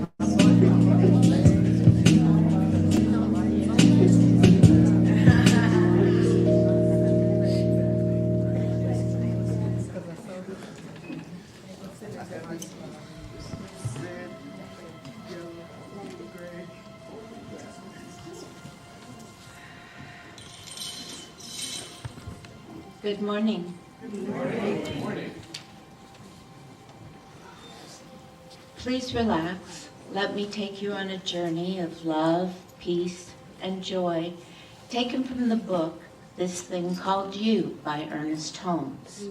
Good morning. Good morning. Good morning. Please relax. Let me take you on a journey of love, peace, and joy, taken from the book, This Thing Called You by Ernest Holmes.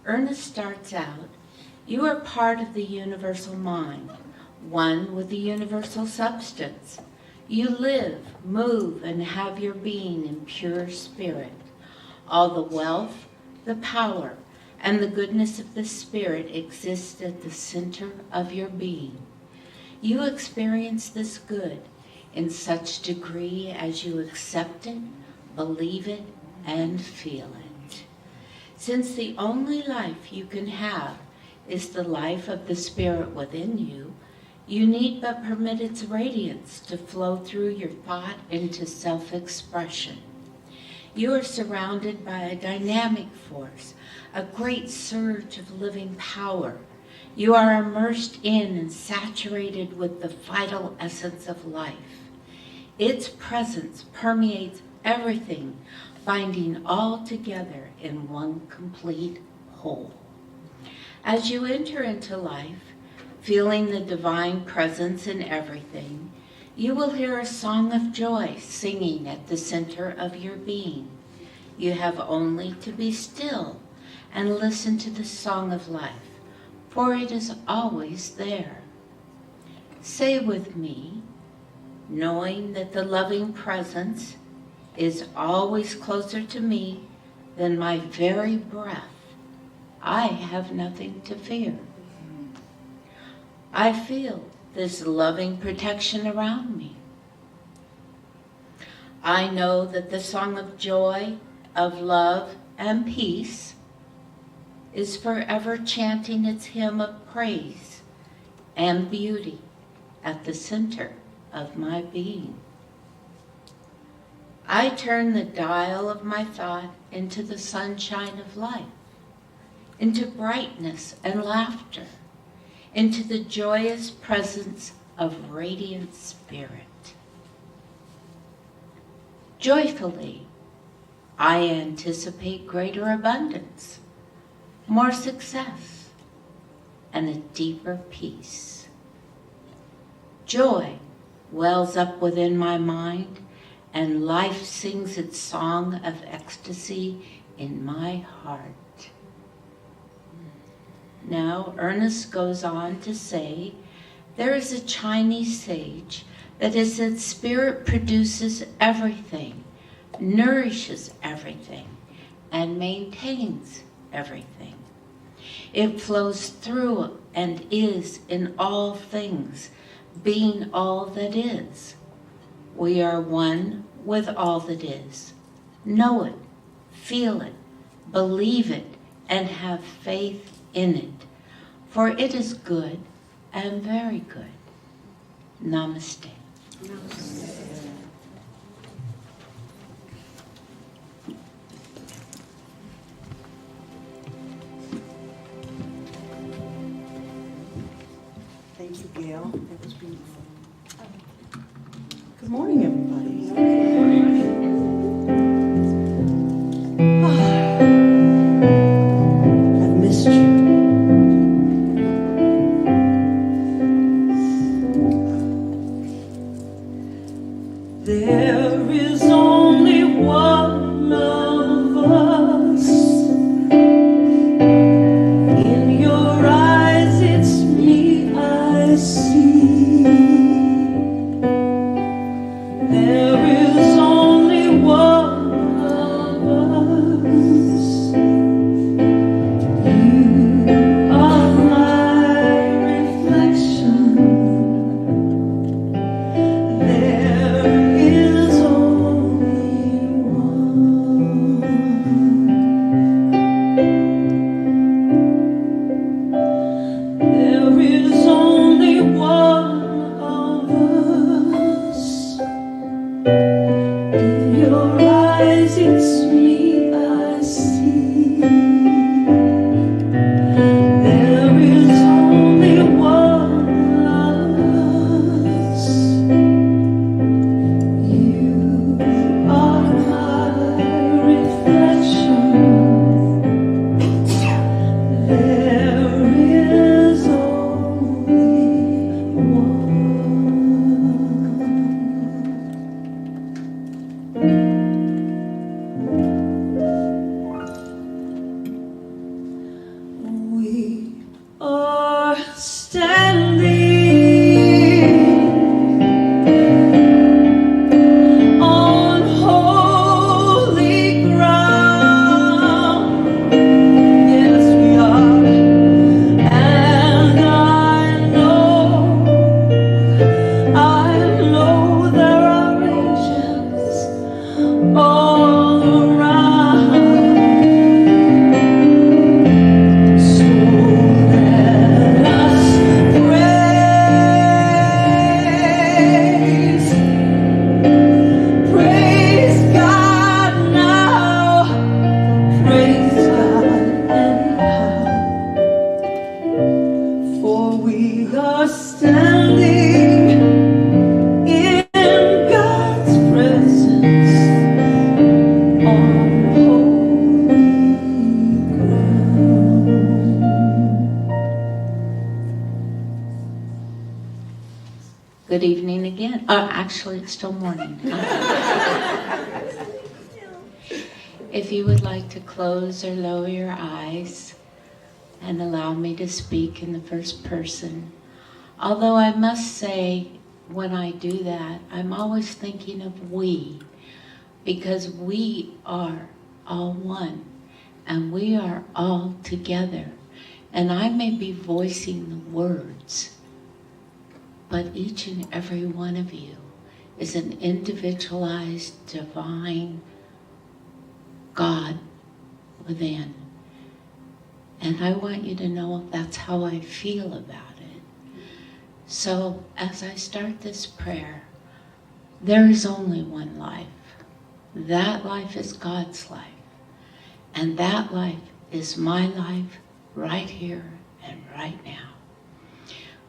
Ernest starts out, you are part of the universal mind, one with the universal substance. You live, move, and have your being in pure spirit. All the wealth, the power, and the goodness of the Spirit exists at the center of your being. You experience this good in such degree as you accept it, believe it, and feel it. Since the only life you can have is the life of the Spirit within you, you need but permit its radiance to flow through your thought into self-expression. You are surrounded by a dynamic force, a great surge of living power. You are immersed in and saturated with the vital essence of life. Its presence permeates everything, binding all together in one complete whole. As you enter into life, feeling the divine presence in everything, you will hear a song of joy singing at the center of your being. You have only to be still and listen to the song of life, for it is always there. Say with me, knowing that the loving presence is always closer to me than my very breath, I have nothing to fear. I feel this loving protection around me. I know that the song of joy, of love, and peace is forever chanting its hymn of praise and beauty at the center of my being. I turn the dial of my thought into the sunshine of life, into brightness and laughter, into the joyous presence of radiant spirit. Joyfully, I anticipate greater abundance, more success, and a deeper peace. Joy wells up within my mind, and life sings its song of ecstasy in my heart. Now, Ernest goes on to say, there is a Chinese sage that as its spirit produces everything, nourishes everything, and maintains everything. It flows through and is in all things, being all that is. We are one with all that is. Know it, feel it, believe it, and have faith in it, for it is good and very good. Namaste. Namaste. Thank you, Gail. That was beautiful. Good morning, everybody. I've missed you. There is only one of us. In your eyes, it's me I see. There is only one of us. You are my reflection. There is only one. There is only one. standing on holy ground. Yes, we are. And I know there are angels all around. So let us praise God now, praise God anyhow, for we are standing in God's presence on holy ground. Good evening again. Actually, it's still morning. If you would like to close or lower your eyes and allow me to speak in the first person. Although I must say, when I do that, I'm always thinking of we, because we are all one, and we are all together. And I may be voicing the words, but each and every one of you is an individualized, divine God within. And I want you to know that's how I feel about it. So as I start this prayer, there is only one life. That life is God's life. And that life is my life right here and right now.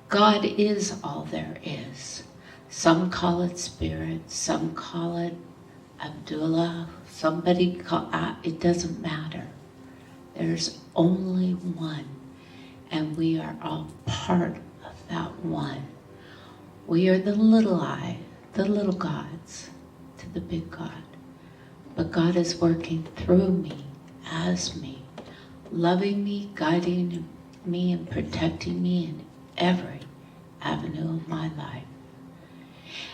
God is all there is. Some call it spirit, some call it Abdullah, somebody call it doesn't matter. There's only one, and we are all part of that one. We are the little I, the little gods to the big God. But God is working through me, as me, loving me, guiding me, and protecting me in every avenue of my life.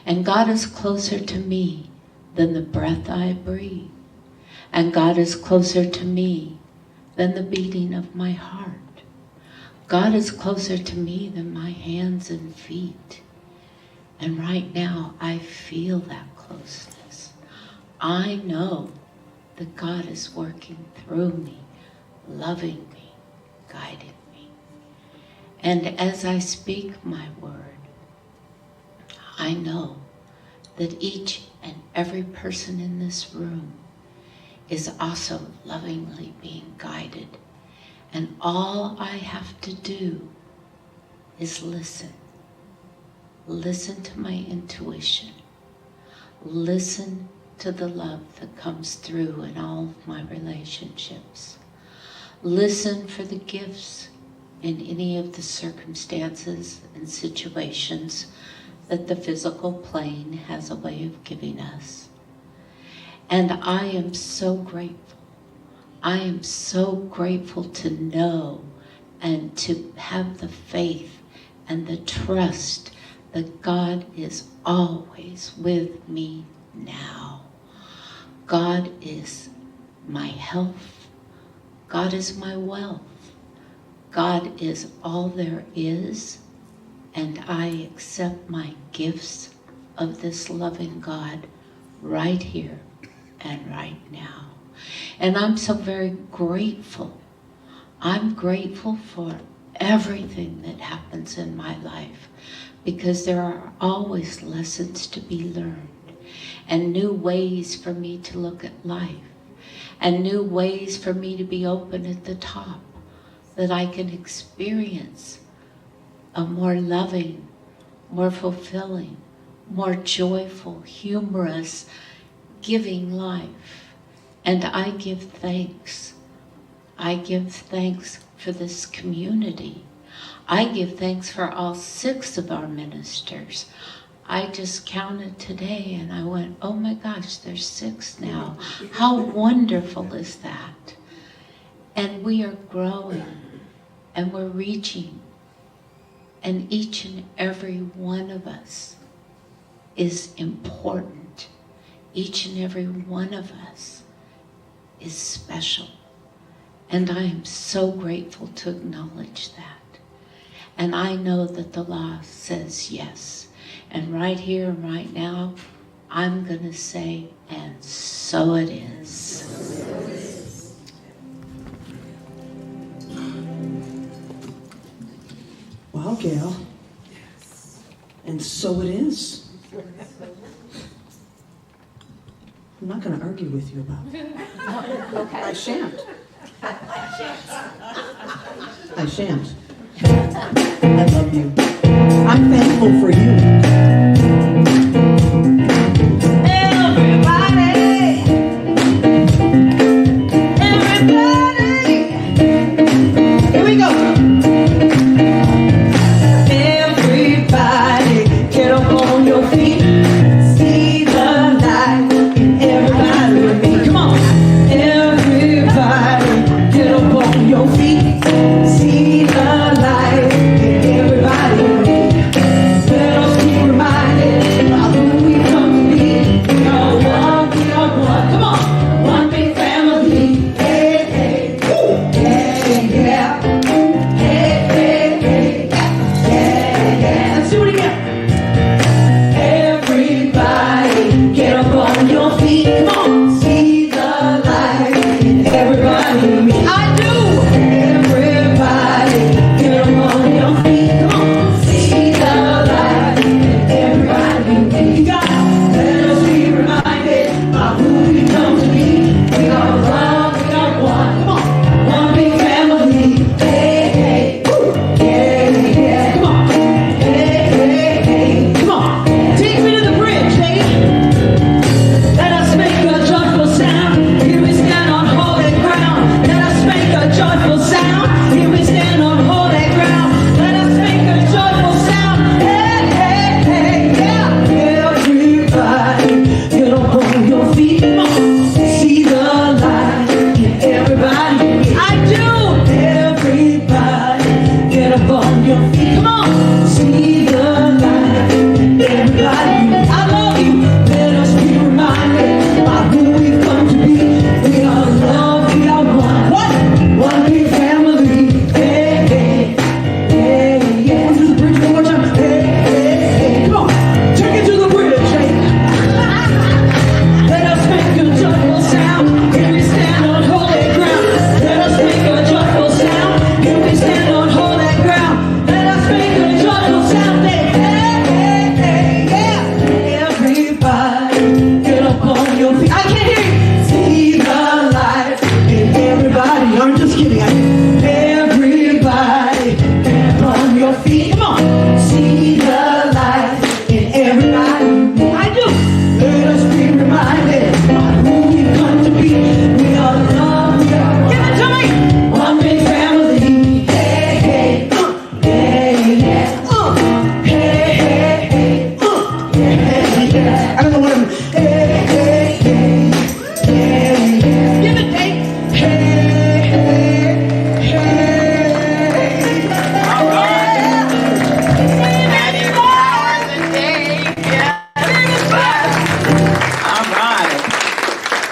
And God is closer to me than the breath I breathe. And God is closer to me than the beating of my heart. God is closer to me than my hands and feet. And right now, I feel that closeness. I know that God is working through me, loving me, guiding me. And as I speak my word, I know that each and every person in this room is also lovingly being guided. And all I have to do is listen. Listen to my intuition. Listen to the love that comes through in all of my relationships. Listen for the gifts in any of the circumstances and situations that the physical plane has a way of giving us. And I am so grateful. I am so grateful to know and to have the faith and the trust that God is always with me now. God is my health. God is my wealth. God is all there is, and I accept my gifts of this loving God right here and right now. And I'm so very grateful. I'm grateful for everything that happens in my life, because there are always lessons to be learned and new ways for me to look at life and new ways for me to be open at the top, that I can experience a more loving, more fulfilling, more joyful, humorous, giving life. And I give thanks. I give thanks for this community. I give thanks for all 6 of our ministers. I just counted today and I went, oh my gosh, there's 6 now. How wonderful is that? And we are growing and we're reaching And each and every one of us is important. Each and every one of us is special. And I am so grateful to acknowledge that. And I know that the law says yes. And right here and right now, I'm going to say, and so it is. Wow, Gail. And so it is. I'm not going to argue with you about it. Okay. I shan't. I shan't. I love you. I'm thankful for you. Everybody, here we go. Everybody, get up on your feet. See the light in everybody with me. Come on. Everybody, get up on your feet. See the light in everybody with me. Let us be reminded of who we come to be. We are one, we are one. Come on. One big family. Hey, hey, yeah, yeah. Hey, hey, hey, yeah, yeah. Let's do it again. Everybody, get up on your feet. Come on. See the light in everybody with me. I do. Everybody, get up on your feet. Come on. See the light in everybody with me. You got it. Let us be reminded of who we come to be. We are one, we are one. Come on. One big family. Hey, hey. Yeah, yeah. Come on. Hey, hey, hey. Come on. Take me to the bridge, hey. Let us make a joyful sound. Here we stand on holy ground. Let us make a joyful sound. Here we stand on holy ground. Let us make a joyful sound. Hey, hey, hey, yeah. Everybody, get up on your feet. Come on. See the light in everybody. I do. Everybody, get up on your feet. Come on. See the light in everybody. I love you. Let us be reminded of who we've come to be. We are love, we are one. What? One big family. Hey, hey, hey, yeah. To the bridge one more time. Hey, hey, hey. Come on. Take it to the bridge, hey. Let us make a joyful sound. Here we stand on holy ground. Let us make a joyful sound. Here we stand on holy ground. Let us make a joyful sound. Hey, hey, hey, yeah. Everybody, get up on your feet. I can't hear you. See the light in everybody. I'm just kidding. Everybody, get up on your feet. Come on. See the light in everybody. I do. Let us be reminded of who we've come to be. We are love, we are one. Give it to me. One big family. Hey, hey, hey, yeah. Hey, hey, hey, yeah, yeah. I don't know what I'm. Hey, hey, hey, yeah, yeah. Give it, Dave. Hey, hey, hey. All right. Patty Powers and Dave. Yes. All right.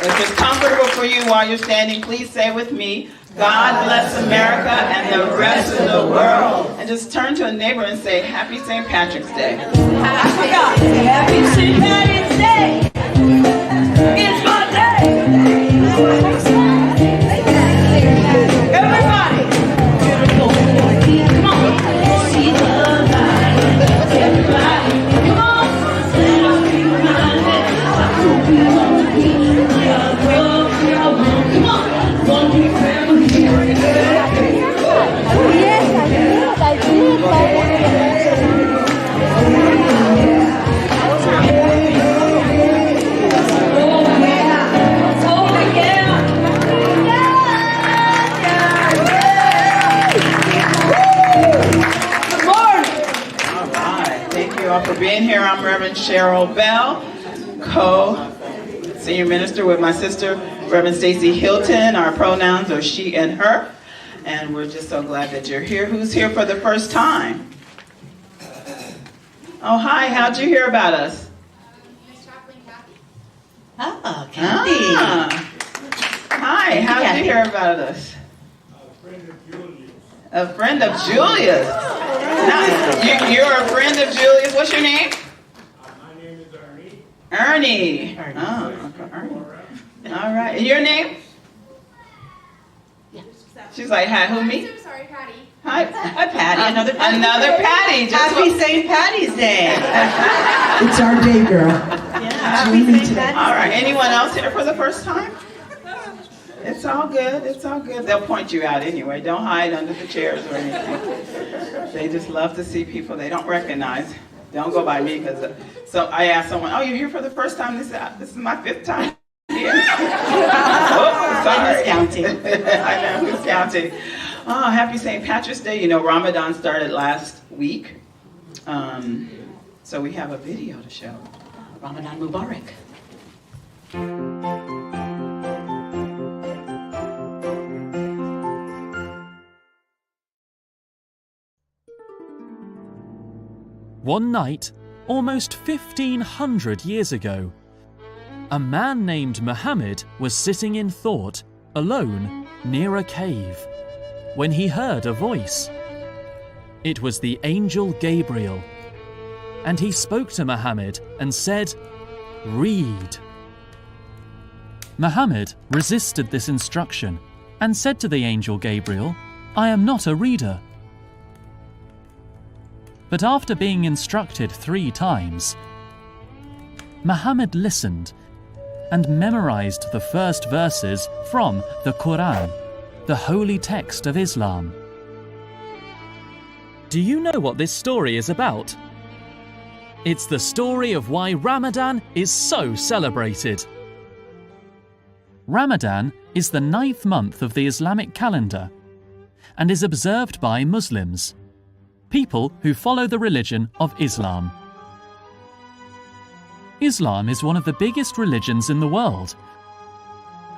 If it's comfortable for you while you're standing, please say with me, God bless America and the rest of the world. And just turn to a neighbor and say, Happy St. Patrick's Day. I forgot. Happy St. Patty's Day. It's my day. Everybody, come on. See the light. Everybody, come on. Let us be reminded of who we want to be. We are love, we are one. Come on. One big family. Yes, I did. all for being here. I'm Reverend Cheryl Bell, co-senior minister with my sister, Reverend Stacy Hilton. Our pronouns are she and her. And we're just so glad that you're here. Who's here for the first time? Oh, hi. How'd you hear about us? Oh, Kathy. Hi. How'd you hear about us? A friend of Julius. Now, you're a friend of Julius. What's your name? My name is Ernie. Ernie. Oh, Ernie. All right. And your name? She's like, hi, who, me? I'm so sorry, Patty. Hi. Hi, Patty. Another Patty. Another Patty. Happy St. Patty's Day. It's our day, girl. Yeah, happy St. Patty's All right. Anyone else here for the first time? It's all good. It's all good. They'll point you out anyway. Don't hide under the chairs or anything. They just love to see people they don't recognize. Don't go by me because so I asked someone, "Oh, you're here for the first time?" They said, "This is my 5th time here." Oh, sorry. Who's counting? I know who's counting. Oh, happy St. Patrick's Day. You know, Ramadan started last week, so we have a video to show. Ramadan Mubarak. One night, almost 1,500 years ago, a man named Muhammad was sitting in thought, alone, near a cave, when he heard a voice. It was the angel Gabriel, and he spoke to Muhammad and said, "Read." Muhammad resisted this instruction and said to the angel Gabriel, "I am not a reader." But after being instructed 3 times, Muhammad listened and memorized the first verses from the Quran, the holy text of Islam. Do you know what this story is about? It's the story of why Ramadan is so celebrated. Ramadan is the 9th month of the Islamic calendar and is observed by Muslims, people who follow the religion of Islam. Islam is one of the biggest religions in the world,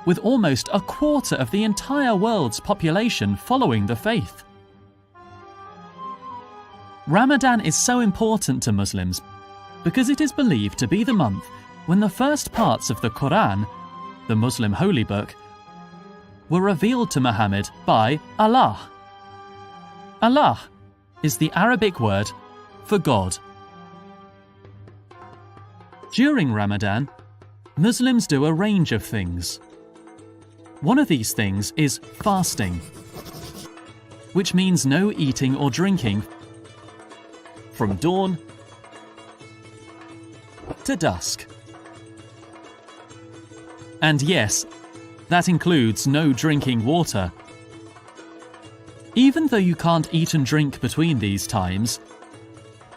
with almost a quarter of the entire world's population following the faith. Ramadan is so important to Muslims because it is believed to be the month when the first parts of the Quran, the Muslim holy book, were revealed to Muhammad by Allah. Allah is the Arabic word for God. During Ramadan, Muslims do a range of things. One of these things is fasting, which means no eating or drinking from dawn to dusk. And yes, that includes no drinking water. Even though you can't eat and drink between these times,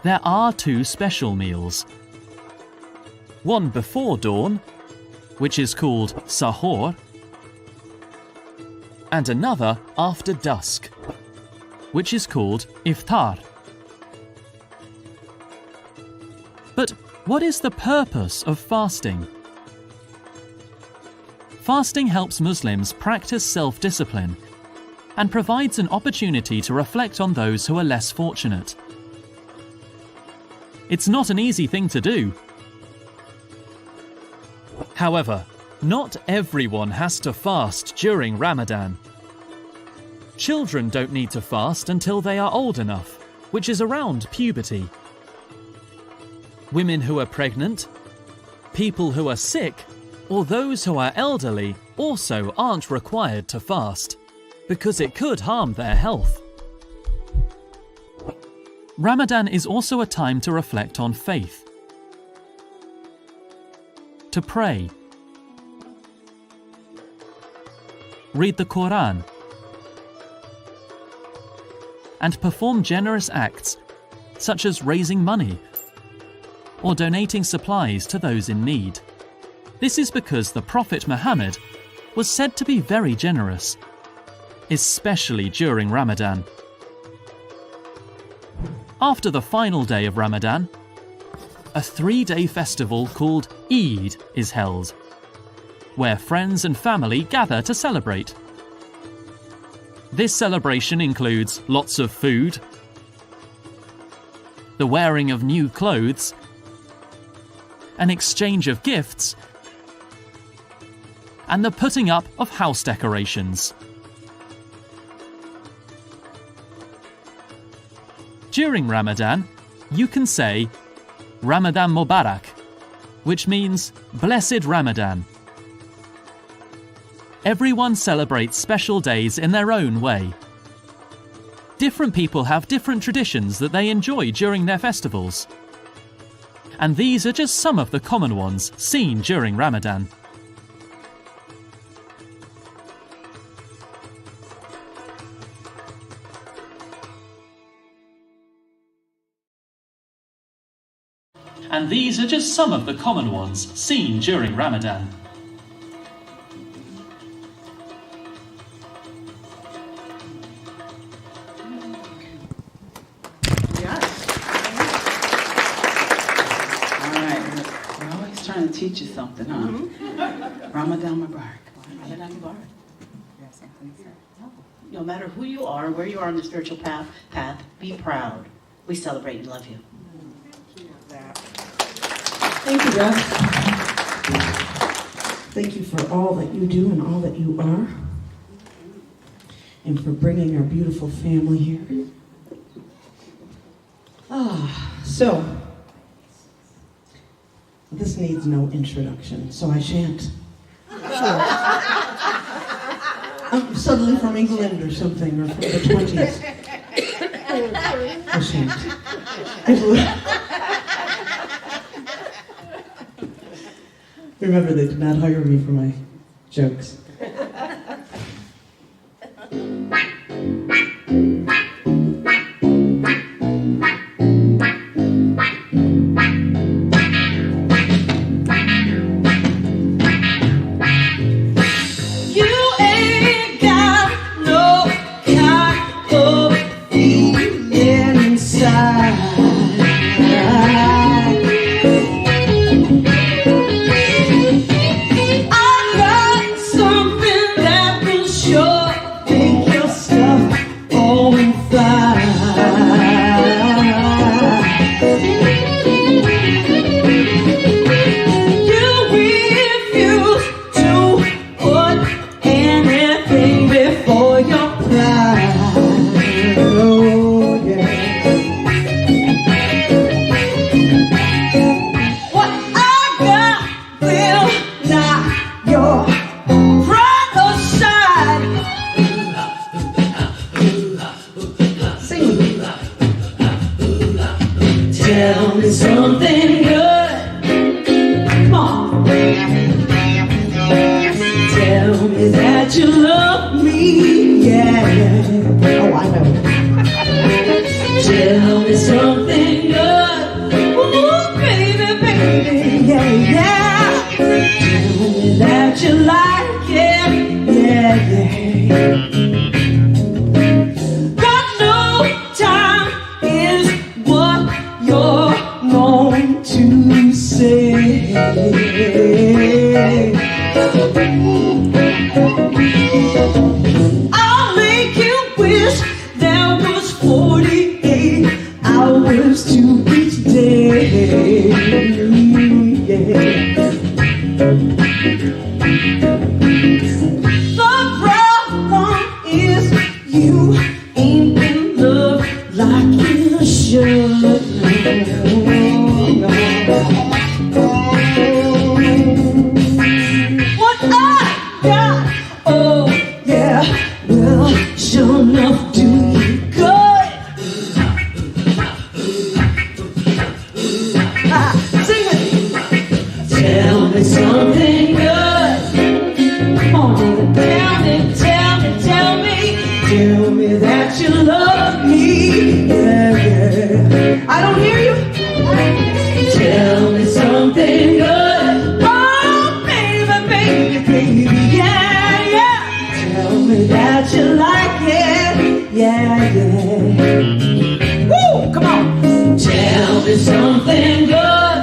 there are 2 special meals. One before dawn, which is called sahur, and another after dusk, which is called iftar. But what is the purpose of fasting? Fasting helps Muslims practice self-discipline and provides an opportunity to reflect on those who are less fortunate. It's not an easy thing to do. However, not everyone has to fast during Ramadan. Children don't need to fast until they are old enough, which is around puberty. Women who are pregnant, people who are sick, or those who are elderly also aren't required to fast, because it could harm their health. Ramadan is also a time to reflect on faith, to pray, read the Quran, and perform generous acts such as raising money or donating supplies to those in need. This is because the Prophet Muhammad was said to be very generous, especially during Ramadan. After the final day of Ramadan, a 3-day festival called Eid is held, where friends and family gather to celebrate. This celebration includes lots of food, the wearing of new clothes, an exchange of gifts, and the putting up of house decorations. During Ramadan, you can say Ramadan Mubarak, which means Blessed Ramadan. Everyone celebrates special days in their own way. Different people have different traditions that they enjoy during their festivals. And these are just some of the common ones seen during Ramadan. And these are just some of the common ones seen during Ramadan. Trying to teach you something, huh? Ramadan Mubarak. Ramadan Mubarak. No matter who you are, where you are on the spiritual path, be proud. We celebrate and love you. Thank you, Beth. Thank you for all that you do and all that you are, and for bringing our beautiful family here. So, this needs no introduction, so I shan't. I'm suddenly from England or something, or from the 20s. I shan't. Remember, they did not hire me for my jokes. Tell me something good. Come on. Tell me that you love me. Yeah. Oh, I know. Tell me something good. Ooh, baby, baby. Yeah, yeah. Tell me that you like it. Yeah, yeah. Got no time is what you're going to say. I'll make you wish there was 48 hours to each day. Yeah. The problem is you ain't been loved like you should. What I got, oh yeah, well, sure enough do you good. Sing it. Tell me something good. Come on, baby, tell me that you love me. Yeah, yeah. I don't hear you. Tell me something good. Oh, baby, baby, baby, yeah, yeah. Tell me that you like it. Yeah, yeah. Woo, come on. Tell me something good.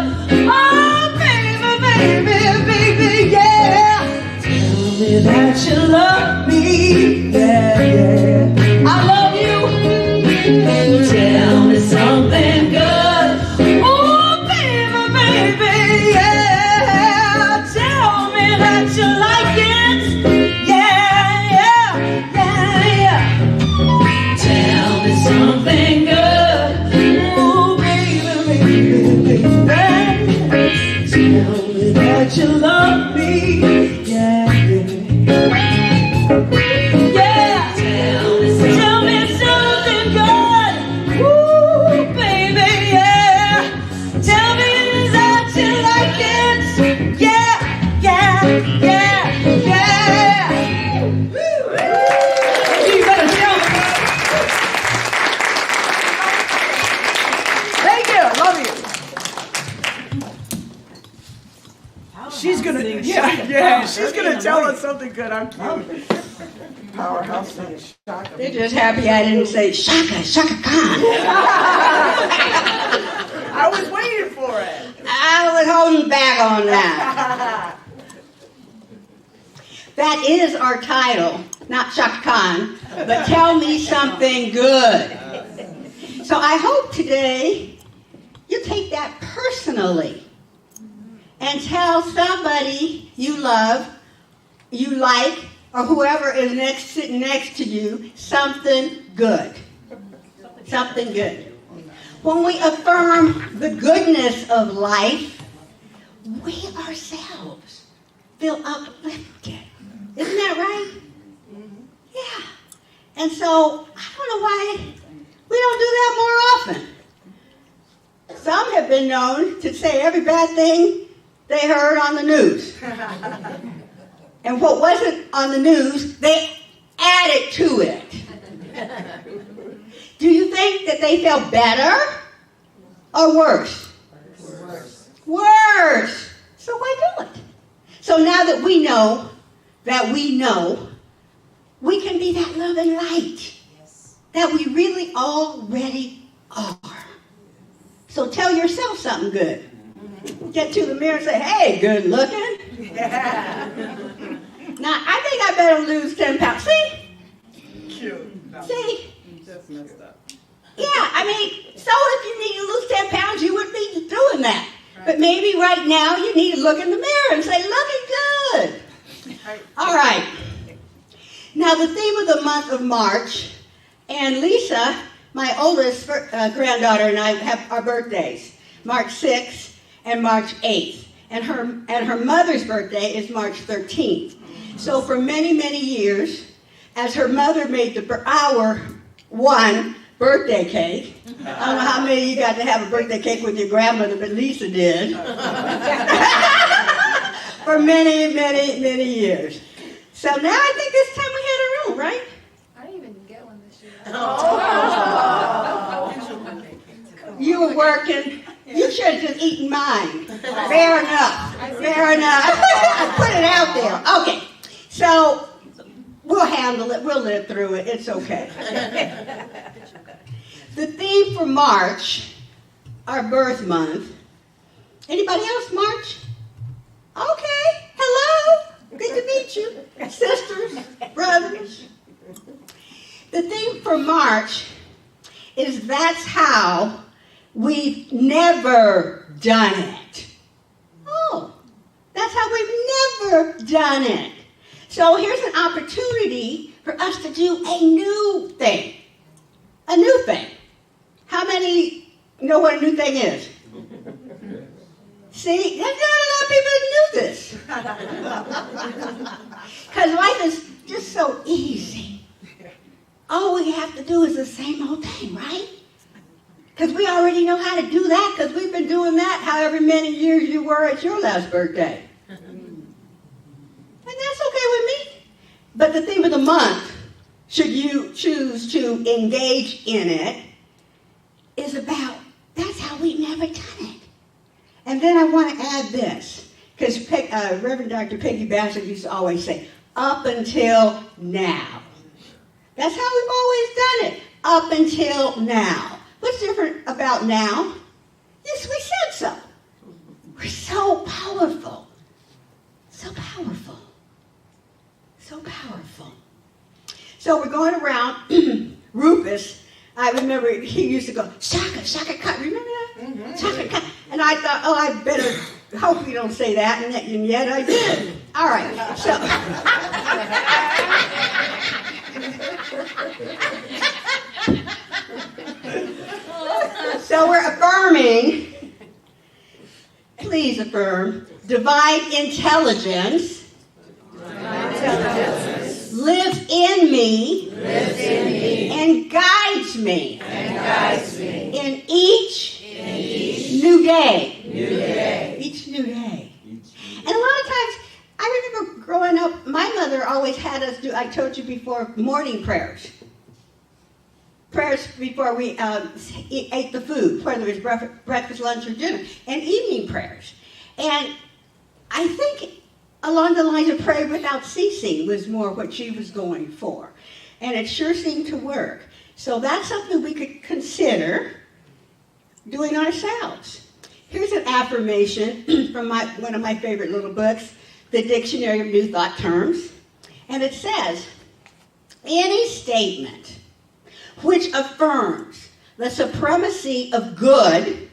Oh, baby, baby, baby, yeah. that you love me. Yeah, yeah. Tell me something good. Woo, baby, yeah. Tell me that you like it. Yeah, yeah, yeah, yeah. Woo. You better tell me. Thank you. I love you. She's gonna, she's gonna tell us something good. I'm cute. Powerhouse singer, Shaka. They're just happy I didn't say Shaka Khan. I was waiting for it. I was holding back on that. That is our title, not Shaka Khan, but tell me something good. So I hope today you take that personally and tell somebody you love, you like, or whoever is sitting next to you something good. Something good. When we affirm the goodness of life, we ourselves feel uplifted. Isn't that right? Yeah. And so, I don't know why we don't do that more often. Some have been known to say every bad thing they heard on the news. And what wasn't on the news, they added to it. Do you think that they felt better or worse? Worse. So why do it? So now that we know, we can be that love and light that we really already are. So tell yourself something good. Get to the mirror and say, hey, good looking. Now, I think I better lose 10 pounds. See? Cute. No. See? That's messed up. Yeah, I mean, so if you need to lose 10 pounds, you would be doing that. Right. But maybe right now you need to look in the mirror and say, looking good. Right. All right. Now, the theme of the month of March, and Lisa, my oldest granddaughter, and I have our birthdays, March 6th and March 8th. And her mother's birthday is March 13th. So for many, many years, as her mother made our one birthday cake, I don't know how many of you got to have a birthday cake with your grandmother, but Lisa did. For many, many, many years. So now I think this time we had our own, right? I didn't even get one this year. You were working. You should have just eaten mine. Fair enough. Fair enough. I put it out there. Okay. So we'll handle it. We'll live through it. It's okay. The theme for March, our birth month. Anybody else March? Okay. Hello. Good to meet you. Sisters, brothers. The theme for March is that's how we've never done it. Oh, that's how we've never done it. So here's an opportunity for us to do a new thing. A new thing. How many know what a new thing is? See, there's not a lot of people that knew this. Because life is just so easy. All we have to do is the same old thing, right? Because we already know how to do that, because we've been doing that however many years you were at your last birthday. And that's okay with me. But the theme of the month, should you choose to engage in it, is about, that's how we've never done it. And then I want to add this, because Reverend Dr. Peggy Bassett used to always say, up until now. That's how we've always done it, up until now. What's different about now? Yes, we said so. We're so powerful. So powerful. So powerful. So we're going around. Rufus, I remember he used to go, Shaka, Shaka cut. Remember that? Mm-hmm. Shaka cut. And I thought, oh, I better hope you don't say that. And yet I did. All right. So we're affirming. please affirm, divine intelligence, lives in me, and guides me, in each new day. Each new day. And a lot of times, I remember growing up, my mother always had us do, I told you before, morning prayers. Prayers before we ate the food, whether it was breakfast, lunch, or dinner, and evening prayers. And I think along the lines of pray without ceasing was more what she was going for. And it sure seemed to work. So that's something we could consider doing ourselves. Here's an affirmation from one of my favorite little books, The Dictionary of New Thought Terms. And it says, any statement which affirms the supremacy of good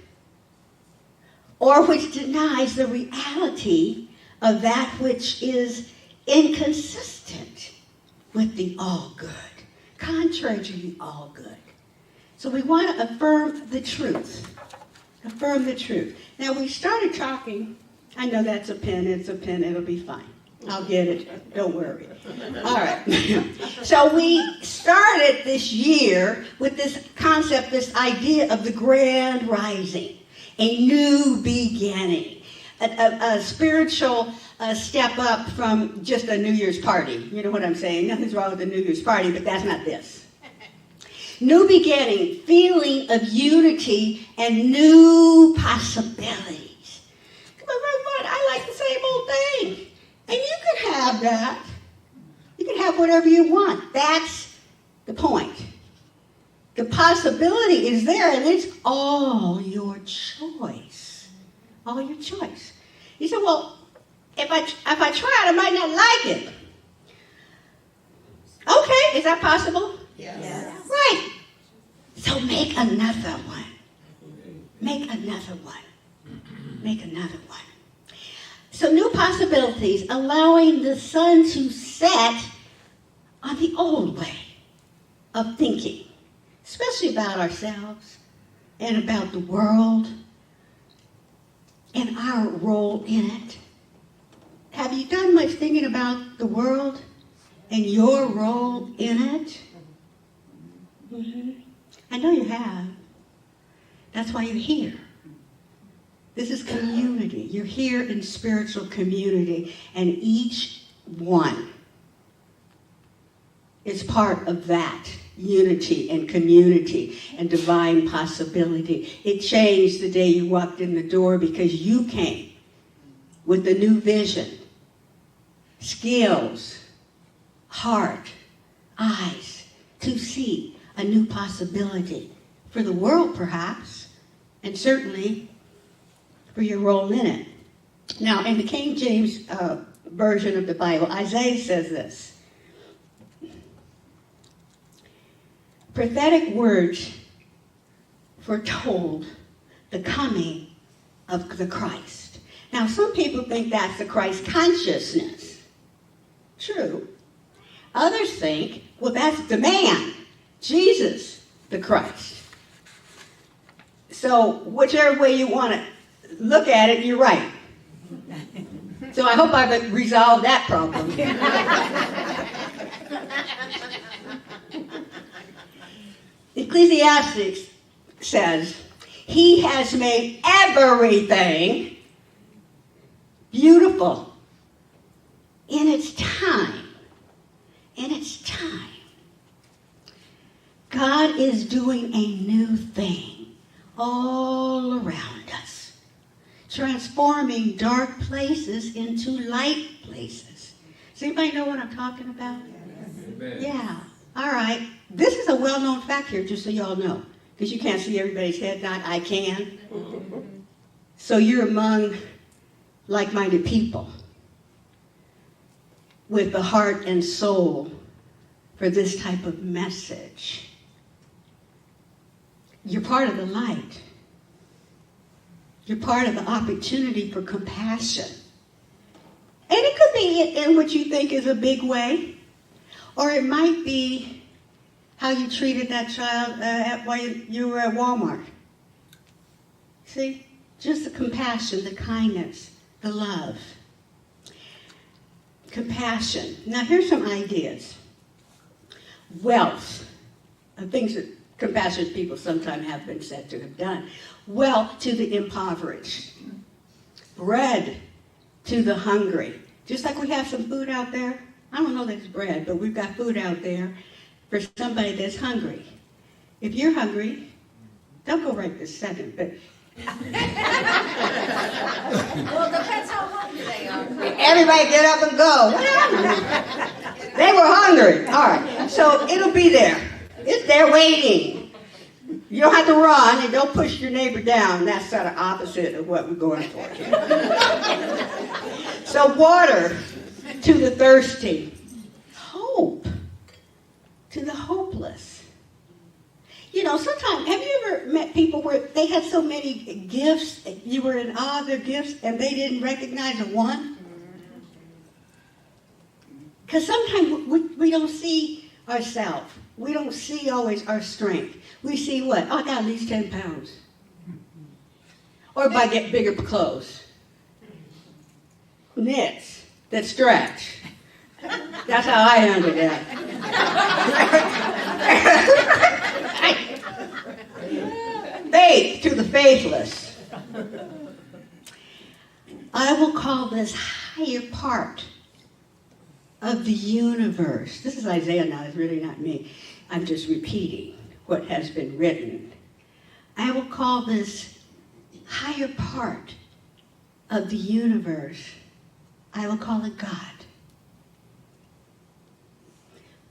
or which denies the reality of that which is inconsistent with the all good, contrary to the all good. So we want to affirm the truth. Affirm the truth. Now we started talking, I know that's a pen, it'll be fine. I'll get it, don't worry. All right. So we started this year with this concept, this idea of the grand rising, a new beginning, a spiritual step up from just a New Year's party. You know what I'm saying? Nothing's wrong with a New Year's party, but that's not this. New beginning, feeling of unity and new possibilities. Come on, I like the same old thing. And you can have that. You can have whatever you want. That's the point. The possibility is there, and it's all your choice. All your choice. You say, well, if I try it, I might not like it. Okay, is that possible? Yes. Right. So make another one. Make another one. Make another one. So new possibilities, allowing the sun to set on the old way of thinking, especially about ourselves and about the world and our role in it. Have you done much thinking about the world and your role in it? Mm-hmm. I know you have. That's why you're here. This is community. You're here in spiritual community, and each one is part of that unity and community and divine possibility. It changed the day you walked in the door because you came with a new vision, skills, heart, eyes to see a new possibility for the world, perhaps, and certainly for your role in it. Now, in the King James version of the Bible, Isaiah says this: prophetic words foretold the coming of the Christ. Now, some people think that's the Christ consciousness. True. Others think, well, that's the man, Jesus, the Christ. So, whichever way you want to look at it, you're right. So I hope I've resolved that problem. Ecclesiastes says, he has made everything beautiful in its time. In its time. God is doing a new thing all around us, transforming dark places into light places. Does anybody know what I'm talking about? Yes. Yeah. All right. This is a well-known fact here, just so y'all know, because you can't see everybody's head nod. I can. So you're among like-minded people with the heart and soul for this type of message. You're part of the light. You're part of the opportunity for compassion. And it could be in what you think is a big way, or it might be how you treated that child while you were at Walmart. See? Just the compassion, the kindness, the love. Compassion. Now here's some ideas. Wealth. Things that compassionate people sometimes have been said to have done. Wealth to the impoverished. Bread to the hungry. Just like we have some food out there. I don't know that it's bread, but we've got food out there for somebody that's hungry. If you're hungry, don't go right this second, but Well, it depends how hungry they are. everybody get up and go. They were hungry. All right, so it'll be there. It's there waiting. You don't have to run and don't push your neighbor down. That's sort of opposite of what we're going for here. So water to the thirsty. Hope to the hopeless. You know, sometimes, have you ever met people where they had so many gifts, you were in awe of their gifts, and they didn't recognize a one? Because sometimes we don't see ourselves. We don't see always our strength. We see what? Oh, I got at least 10 pounds. Or if I get bigger clothes. Knits that stretch. That's how I handle that. Faith to the faithless. I will call this higher part of the universe. This is Isaiah now, it's really not me. I'm just repeating what has been written. I will call this higher part of the universe, I will call it God.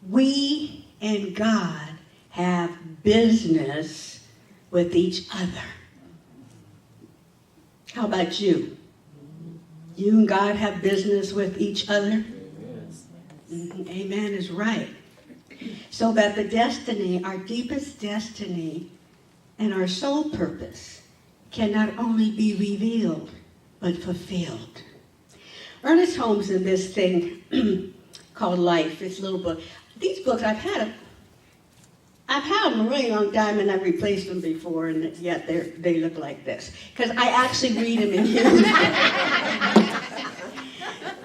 We and God have business with each other. How about you? You and God have business with each other? Amen is right. So that the destiny, our deepest destiny, and our soul purpose can not only be revealed, but fulfilled. Ernest Holmes in this thing called Life, this little book. These books, I've had them a really long time, and I've replaced them before, and yet they look like this. Because I actually read them in use.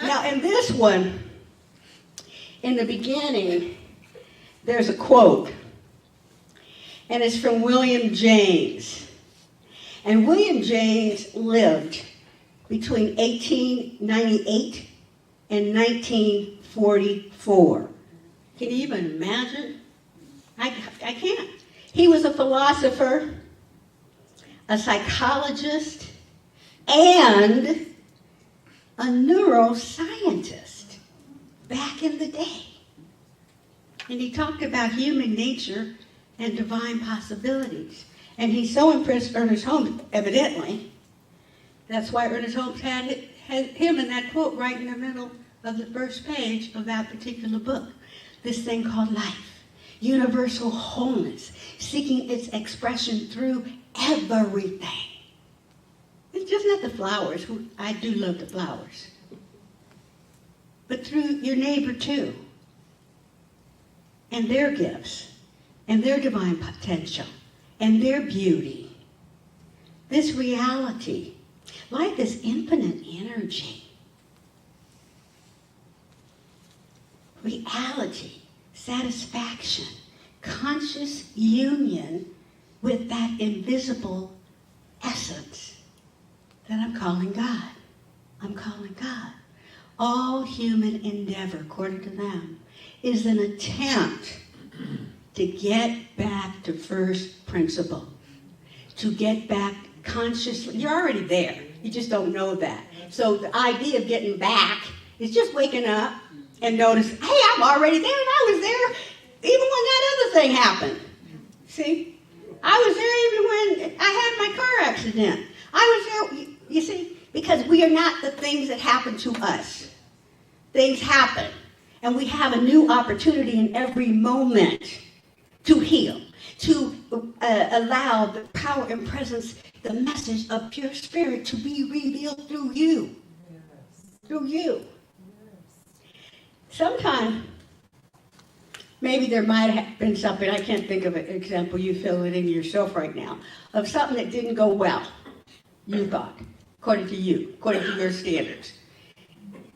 Now, in this one, in the beginning, there's a quote, and it's from William James. And William James lived between 1898 and 1944. Can you even imagine? I can't. He was a philosopher, a psychologist, and a neuroscientist back in the day. And he talked about human nature and divine possibilities. And he so impressed Ernest Holmes, evidently. That's why Ernest Holmes had him in that quote right in the middle of the first page of that particular book. This thing called life. Universal wholeness, seeking its expression through everything. It's just not the flowers. I do love the flowers. But through your neighbor too. And their gifts. And their divine potential. And their beauty. This reality. Life is infinite energy. Reality. Satisfaction, conscious union with that invisible essence that I'm calling God. I'm calling God. All human endeavor, according to them, is an attempt to get back to first principle, to get back consciously. You're already there. You just don't know that. So the idea of getting back is just waking up and notice, hey, I'm already there, and I was there even when that other thing happened. See? I was there even when I had my car accident. I was there, you see, because we are not the things that happen to us. Things happen, and we have a new opportunity in every moment to heal, to allow the power and presence, the message of pure spirit to be revealed through you. Yes. Through you. Sometimes, maybe there might have been something, I can't think of an example, you feel it in yourself right now, of something that didn't go well. you thought, according to you, according to your standards.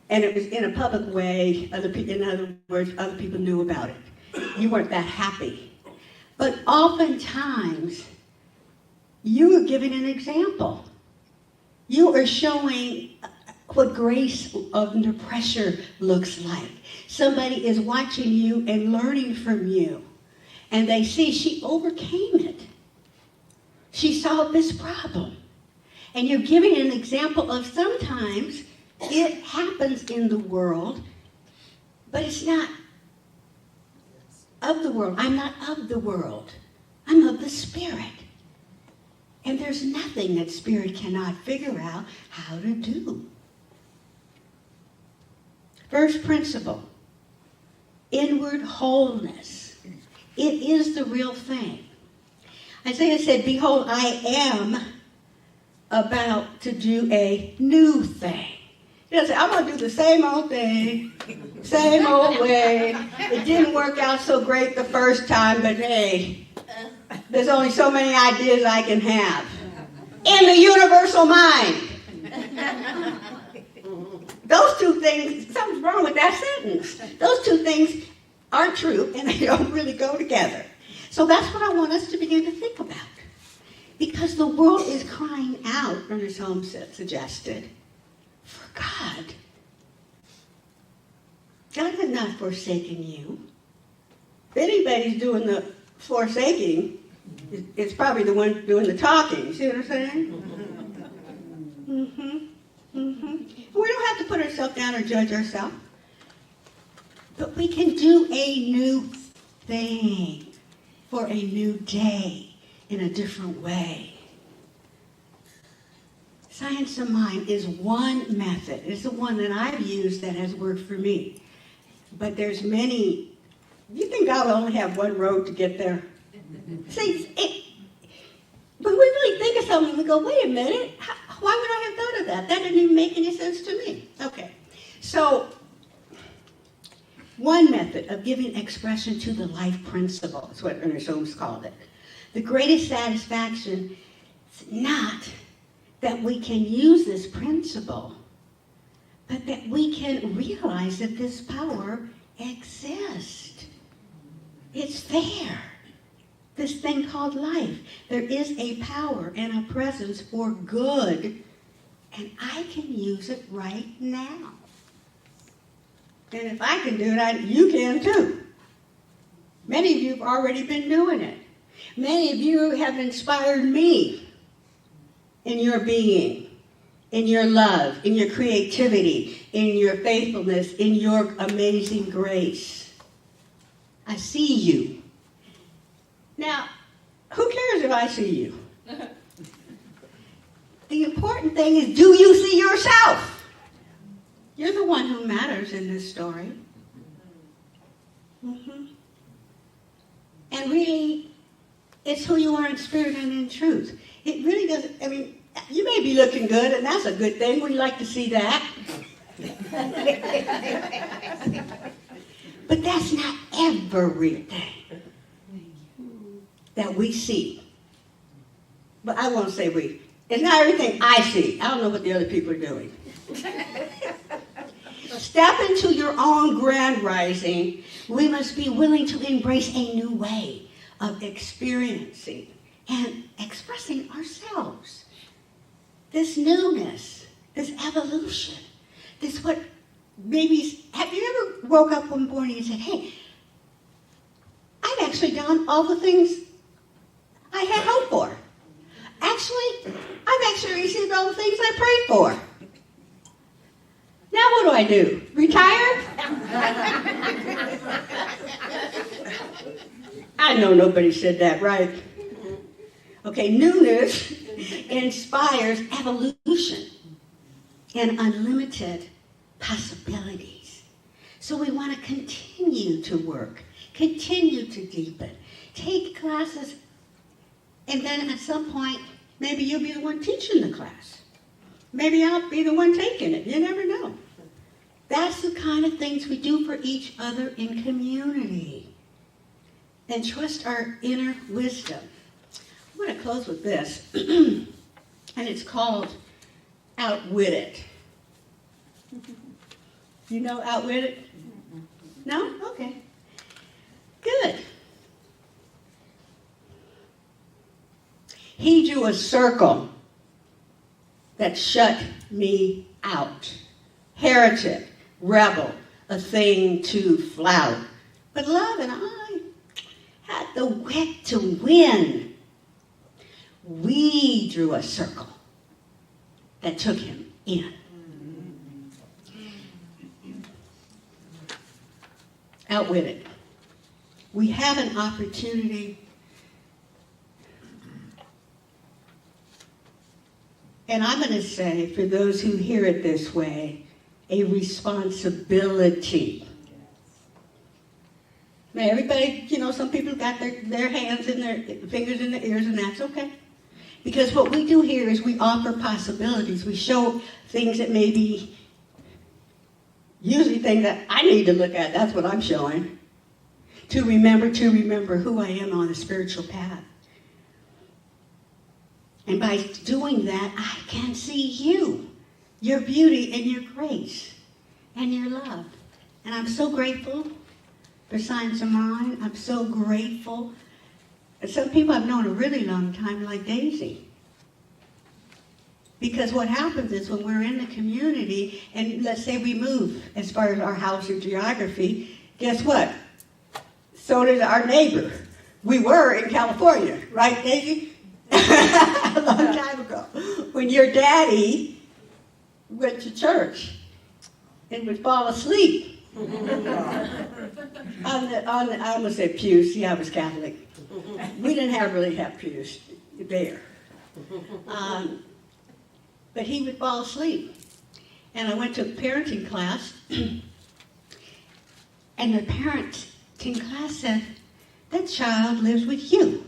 And it was in a public way, in other words, other people knew about it. You weren't that happy. But oftentimes, you were giving an example. You are showing what grace under pressure looks like. Somebody is watching you and learning from you. And they see she overcame it. She solved this problem. And you're giving an example of sometimes it happens in the world, but it's not of the world. I'm not of the world. I'm of the Spirit. And there's nothing that Spirit cannot figure out how to do. First principle, inward wholeness. It is the real thing. Isaiah said, behold, I am about to do a new thing. He doesn't say, I'm going to do the same old thing, same old way. It didn't work out so great the first time, but hey, there's only so many ideas I can have. In the universal mind. Those two things, something's wrong with that sentence. Those two things aren't true, and they don't really go together. So that's what I want us to begin to think about. Because the world is crying out, Ernest Holmes suggested, for God. God has not forsaken you. If anybody's doing the forsaking, it's probably the one doing the talking. See what I'm saying? We don't have to put ourselves down or judge ourselves. But we can do a new thing for a new day in a different way. Science of mind is one method. It's the one that I've used that has worked for me. But there's many. You think God will only have one road to get there? See, when we really think of something, we go, wait a minute, why would I have thought of that? That didn't even make any sense to me. Okay, so one method of giving expression to the life principle is what Ernest Holmes called it. The greatest satisfaction is not that we can use this principle, but that we can realize that this power exists. It's there. This thing called life. There is a power and a presence for good, and I can use it right now. And if I can do it, you can too. Many of you have already been doing it. Many of you have inspired me in your being, in your love, in your creativity, in your faithfulness, in your amazing grace. I see you. Now, who cares if I see you? The important thing is, do you see yourself? You're the one who matters in this story. And really, it's who you are in spirit and in truth. It really doesn't, I mean, you may be looking good, and that's a good thing. We'd like to see that. But that's not everything that we see. But I won't say we. It's not everything I see. I don't know what the other people are doing. Step into your own grand rising. We must be willing to embrace a new way of experiencing and expressing ourselves. This newness, this evolution, this what maybe, have you ever woke up one morning and said, hey, I've actually done all the things I had hoped for. Actually, I've actually received all the things I prayed for. Now what do I do? Retire? I know nobody said that, right? Okay, newness inspires evolution and unlimited possibilities. So we want to continue to work, continue to deepen, take classes, and then at some point, maybe you'll be the one teaching the class. Maybe I'll be the one taking it. You never know. That's the kind of things we do for each other in community. And trust our inner wisdom. I'm going to close with this. and it's called Outwit It. You know Outwit It? No? Okay. Good. He drew a circle that shut me out. Heretic, rebel, a thing to flout. But love and I had the wit to win. We drew a circle that took him in. Outwitted. We have an opportunity, and I'm going to say, for those who hear it this way, a responsibility. Now, everybody, some people got their hands in their fingers in their ears, and that's okay. Because what we do here is we offer possibilities. We show things that maybe, usually things that I need to look at. That's what I'm showing. To remember who I am on a spiritual path. And by doing that, I can see you, your beauty and your grace and your love. And I'm so grateful for Signs of Mine. I'm so grateful. And some people I've known a really long time, like Daisy. Because what happens is when we're in the community, and let's say we move as far as our house or geography, guess what? So did our neighbor. We were in California, right, Daisy? A long time ago. When your daddy went to church and would fall asleep I almost said pews. See, I was Catholic. We didn't really have pews there. But he would fall asleep. And I went to a parenting class, and the parenting class said, that child lives with you.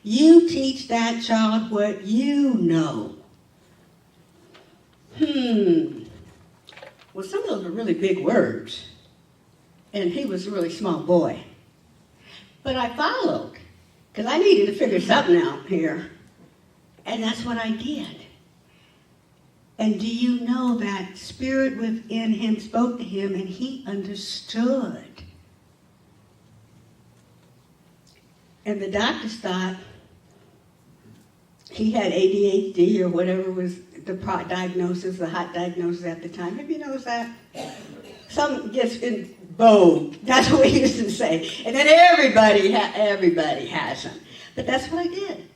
You teach that child what you know. Well, some of those are really big words. And he was a really small boy. But I followed, because I needed to figure something out here. And that's what I did. And do you know that spirit within him spoke to him and he understood? And the doctors thought he had ADHD or whatever was the diagnosis, the hot diagnosis at the time. Have you noticed that? Some gets in vogue. That's what we used to say. And then everybody has them. But that's what I did.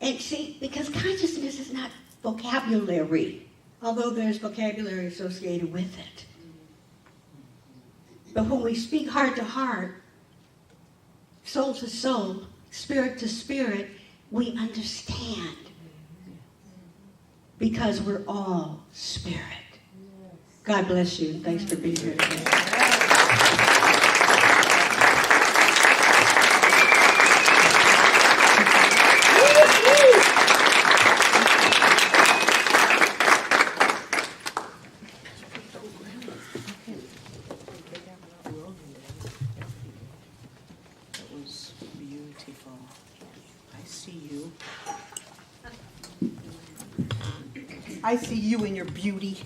And see, because consciousness is not vocabulary, although there's vocabulary associated with it. But when we speak heart to heart, soul to soul, spirit to spirit, we understand. Because we're all spirit. God bless you. Thanks for being here today. I see you in your beauty.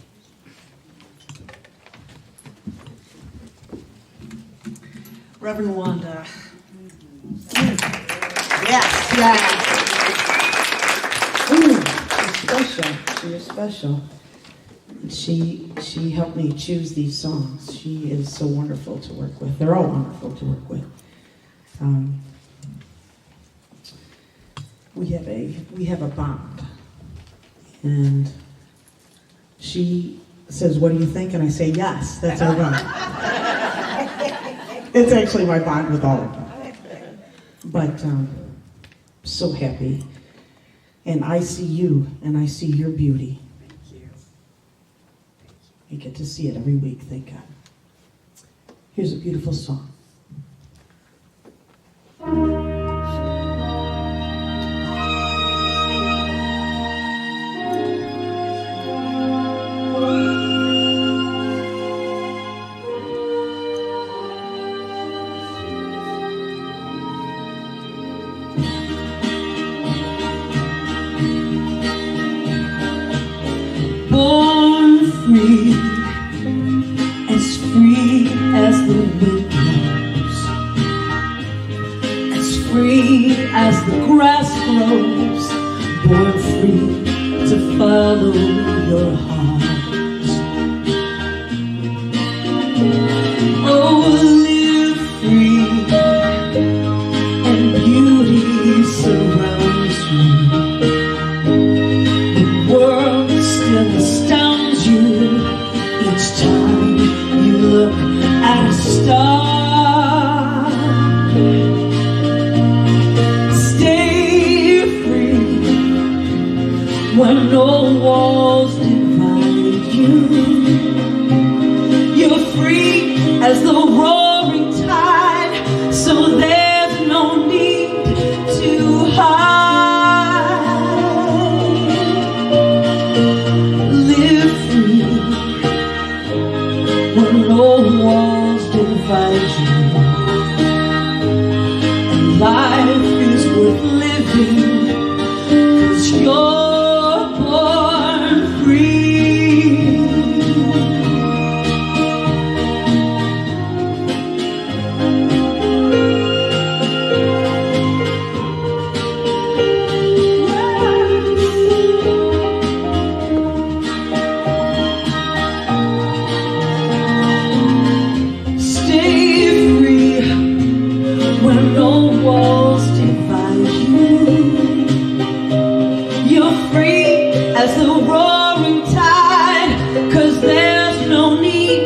Reverend Wanda. Yes. She's special. She is special. She helped me choose these songs. She is so wonderful to work with. They're all wonderful to work with. We have a bond. And she says, what do you think? And I say, yes, that's our bond. It's actually my bond with all of them. But so happy. And I see you, and I see your beauty. Thank you. You get to see it every week, thank God. Here's a beautiful song. born free as the wind blows, as free as the grass grows, born free to follow your heart. Oh, live free, and beauty surrounds you. The world still astounds you each time you look at a star. Stay free when no walls divide you. You're free as the roaring tide, so there's no need to hide. Live free when no walls divide you, and life is worth living, 'cause you're born free. As the roaring tide, 'cause there's no need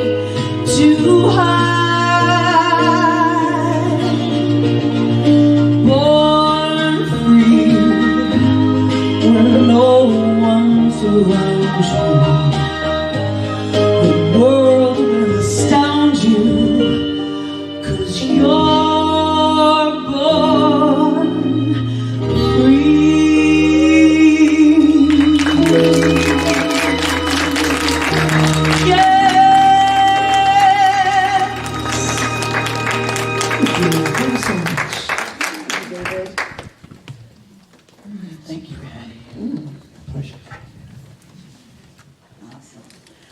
to hide. Born free when no one's around you. The world will astound you, 'cause you're born free. Thank you, Patty. Awesome.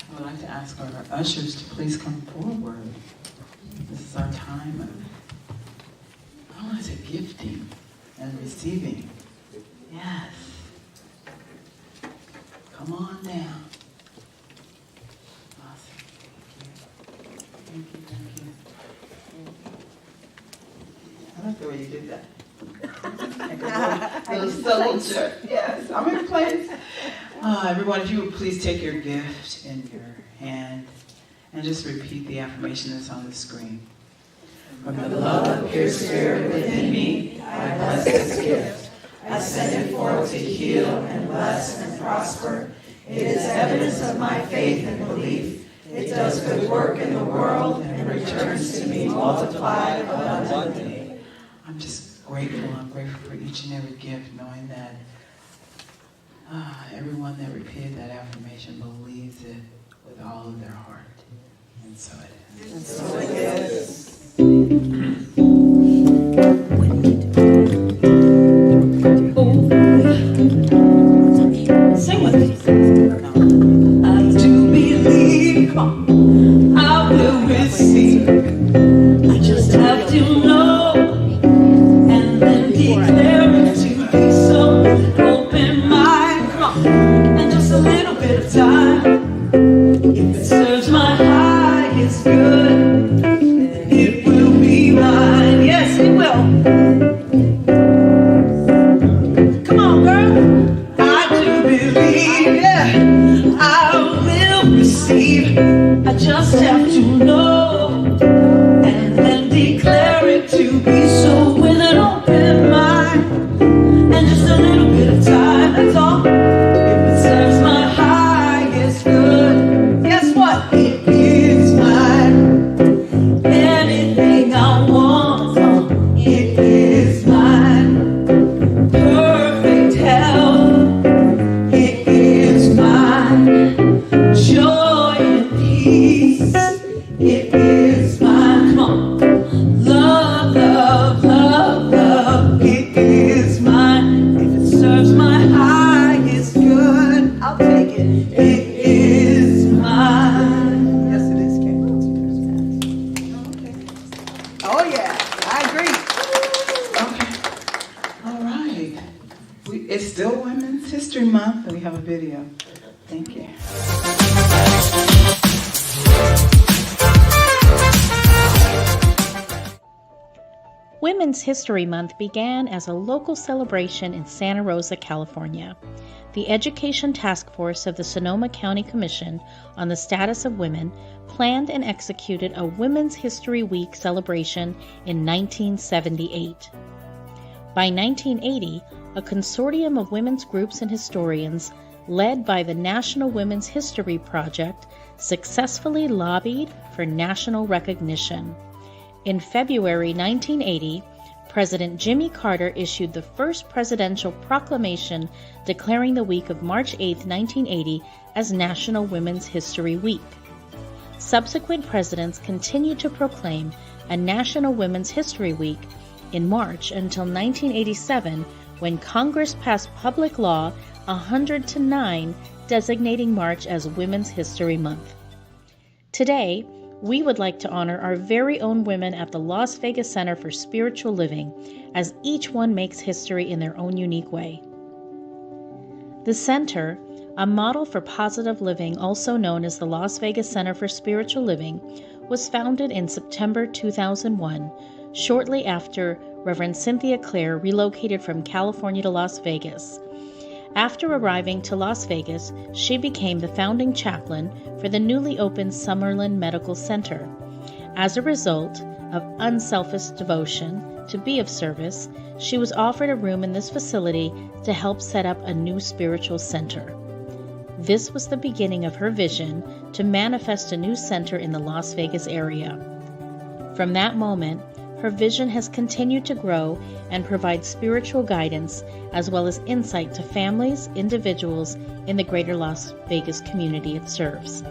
I would like to ask our ushers to please come forward. This is our time of, I want to say, gifting and receiving. Yes. Come on down. Awesome. Thank you. I like the way you did that. Little soldier. Yes, I'm in place. Everyone, if you would please take your gift in your hand and just repeat the affirmation that's on the screen. From the love of pure spirit within me, I bless this gift. I send it forth to heal and bless and prosper. It is evidence of my faith and belief. It does good work in the world and returns to me multiplied abundantly. I'm just grateful. I'm grateful for each and every gift, knowing that everyone that repeated that affirmation believes it with all of their heart. And so it is. And so it is. Sing with me. I do believe, come on, I will receive. I just have to know and then declare it to be so. Open my come on, and just a little bit of time. If it serves my highest good, it will be mine. Yes, it will. Come on, girl. I do believe, yeah, I will receive. I just have to know and then declare it to be so with an open mind and just a little bit of time. That's all. If it serves my highest good, guess what? It is mine. Anything I want, it is mine. Perfect health, it is mine. Joy and peace, it is mine. Come on. Love, love, love, love, it is mine. If it serves my highest good, I'll take it. It have a video. Thank you. Women's History Month began as a local celebration in Santa Rosa, California. The Education Task Force of the Sonoma County Commission on the Status of Women planned and executed a Women's History Week celebration in 1978. By 1980, a consortium of women's groups and historians, led by the National Women's History Project, successfully lobbied for national recognition. In February 1980, President Jimmy Carter issued the first presidential proclamation declaring the week of March 8, 1980 as National Women's History Week. Subsequent presidents continued to proclaim a National Women's History Week in March until 1987, when Congress passed Public Law 100-9 designating March as Women's History Month. Today, we would like to honor our very own women at the Las Vegas Center for Spiritual Living, as each one makes history in their own unique way. The center, a model for positive living also known as the Las Vegas Center for Spiritual Living, was founded in September 2001, shortly after Reverend Cynthia Clare relocated from California to Las Vegas. After arriving to Las Vegas, she became the founding chaplain for the newly opened Summerlin Medical Center. As a result of unselfish devotion to be of service, she was offered a room in this facility to help set up a new spiritual center. This was the beginning of her vision to manifest a new center in the Las Vegas area. From that moment, her vision has continued to grow and provide spiritual guidance as well as insight to families, individuals in the greater Las Vegas community it serves.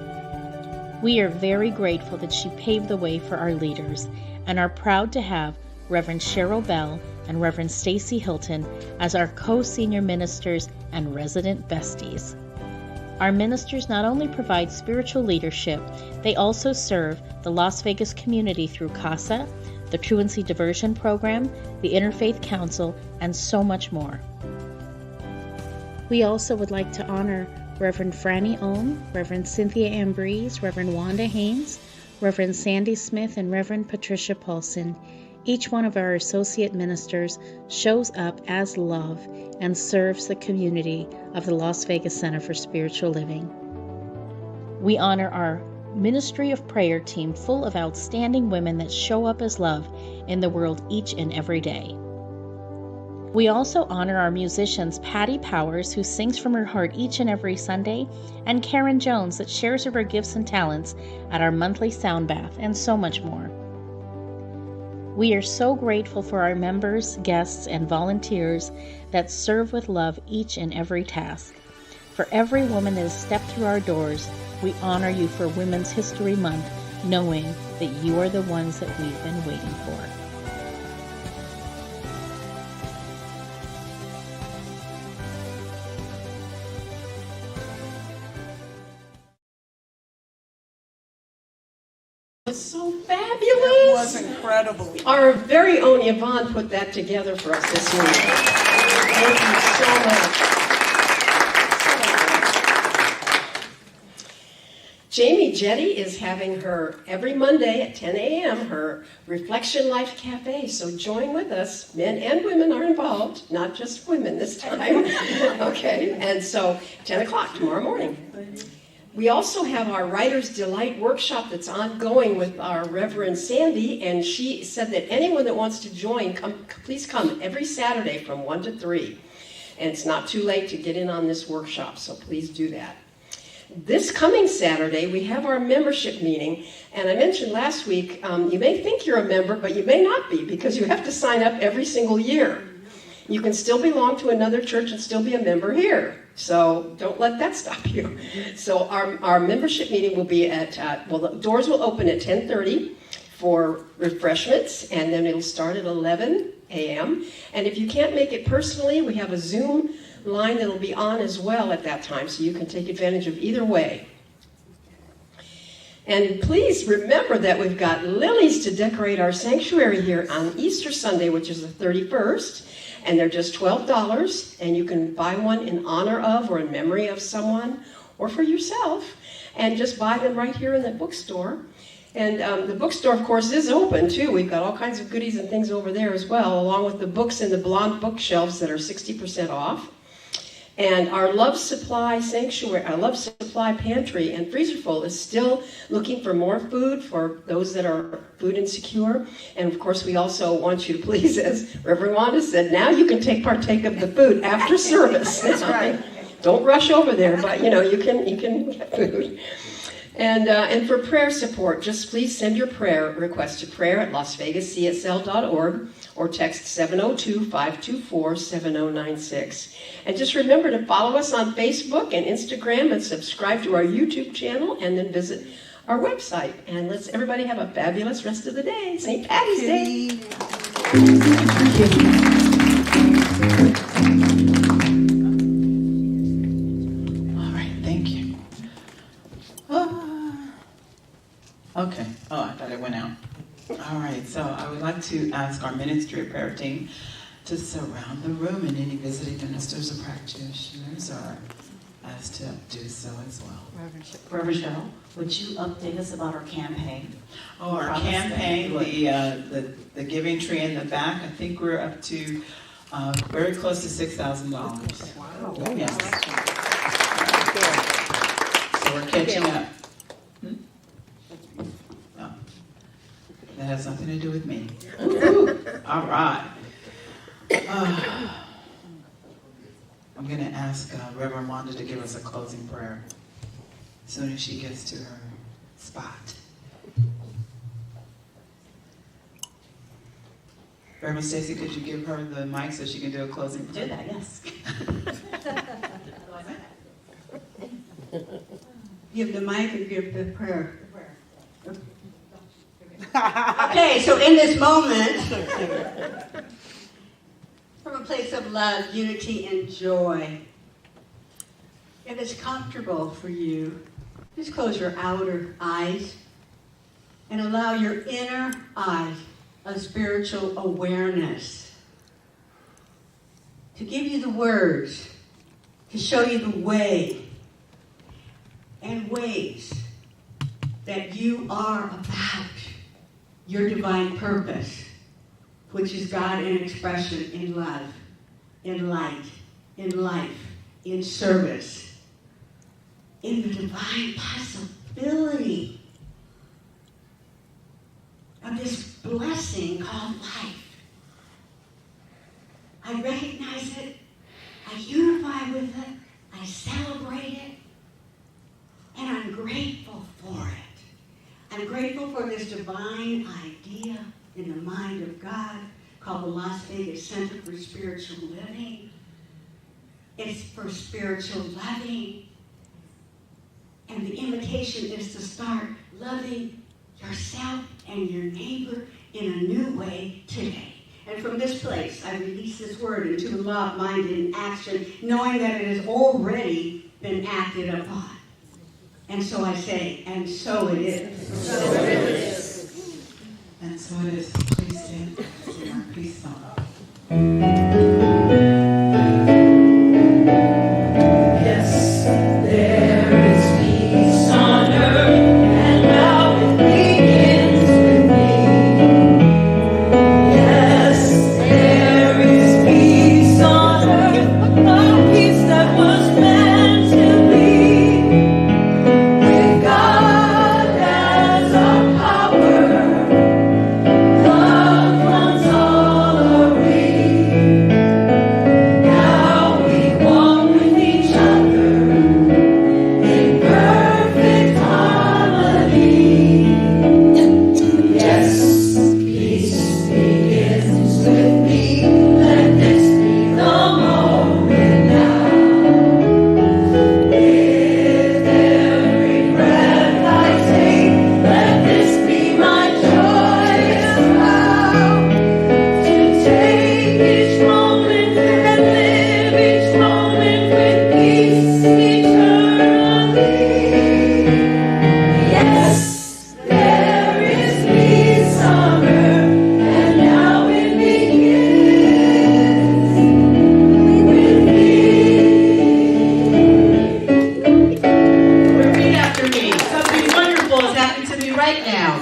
We are very grateful that she paved the way for our leaders and are proud to have Reverend Cheryl Bell and Reverend Stacy Hilton as our co-senior ministers and resident besties. Our ministers not only provide spiritual leadership, they also serve the Las Vegas community through CASA, the Truancy Diversion Program, the Interfaith Council, and so much more. We also would like to honor Reverend Franny Ohm, Reverend Cynthia Ambrose, Reverend Wanda Haynes, Reverend Sandy Smith, and Reverend Patricia Paulson. Each one of our associate ministers shows up as love and serves the community of the Las Vegas Center for Spiritual Living. We honor our Ministry of Prayer team full of outstanding women that show up as love in the world each and every day. We also honor our musicians Patty Powers, who sings from her heart each and every Sunday, and Karen Jones, that shares of her gifts and talents at our monthly sound bath, and so much more. We are so grateful for our members, guests, and volunteers that serve with love each and every task. For every woman that has stepped through our doors, we honor you for Women's History Month, knowing that you are the ones that we've been waiting for. It's so fabulous. It was incredible. Our very own Yvonne put that together for us this morning. Thank you so much. Jamie Jetty is having her every Monday at 10 a.m. her Reflection Life Cafe. So join with us. Men and women are involved, not just women this time. Okay, and so 10 o'clock tomorrow morning. We also have our Writer's Delight workshop that's ongoing with our Reverend Sandy, and she said that anyone that wants to join, please come every Saturday from 1 to 3. And it's not too late to get in on this workshop, so please do that. This coming Saturday, we have our membership meeting, and I mentioned last week, you may think you're a member, but you may not be, because you have to sign up every single year. You can still belong to another church and still be a member here, so don't let that stop you. So our membership meeting will be at, the doors will open at 10:30 for refreshments, and then it'll start at 11 a.m. And if you can't make it personally, we have a Zoom line that'll be on as well at that time, so you can take advantage of either way. And please remember that we've got lilies to decorate our sanctuary here on Easter Sunday, which is the 31st. and they're just $12, and you can buy one in honor of or in memory of someone or for yourself, and just buy them right here in the bookstore. And the bookstore, of course, is open, too. We've got all kinds of goodies and things over there as well, along with the books in the blonde bookshelves that are 60% off. And our Love Supply Sanctuary, our Love Supply Pantry and Freezerful is still looking for more food for those that are food insecure. And, of course, we also want you to please, as Reverend Wanda said, now you can partake of the food after service. That's right. Don't rush over there, but, you can get food. And for prayer support, just please send your prayer request to prayer@lasvegascsl.org or text 702-524-7096. And just remember to follow us on Facebook and Instagram and subscribe to our YouTube channel and then visit our website. And let's everybody have a fabulous rest of the day. St. Patty's Day. Okay. Oh, I thought it went out. All right. So I would like to ask our ministry prayer team to surround the room, and any visiting ministers or practitioners are asked to do so as well. Reverend Cheryl, would you update us about our campaign? Oh, our campaign, the giving tree in the back. I think we're up to very close to $6,000. Wow. Yes. So we're catching up. That has nothing to do with me. All right. I'm going to ask Reverend Wanda to give us a closing prayer as soon as she gets to her spot. Reverend Stacy, could you give her the mic so she can do a closing prayer? Do that, yes. Give the mic and give the prayer. Okay, so in this moment, from a place of love, unity, and joy, if it's comfortable for you, just close your outer eyes and allow your inner eyes of spiritual awareness to give you the words, to show you the way and ways that you are about your divine purpose, which is God in expression, in love, in light, in life, in service, in the divine possibility of this blessing called life. I recognize it, I unify with it, I celebrate it, and I'm grateful for it. I'm grateful for this divine idea in the mind of God called the Las Vegas Center for Spiritual Living. It's for spiritual loving. And the invitation is to start loving yourself and your neighbor in a new way today. And from this place, I release this word into love, mind, and action, knowing that it has already been acted upon. And so I say, and so it is. So it is. And so it is. Please stand. Please song. Yes, there is peace on earth, and now it begins with me. Yes, there is peace on earth, a peace that was meant to be. With God as our power, love runs all around.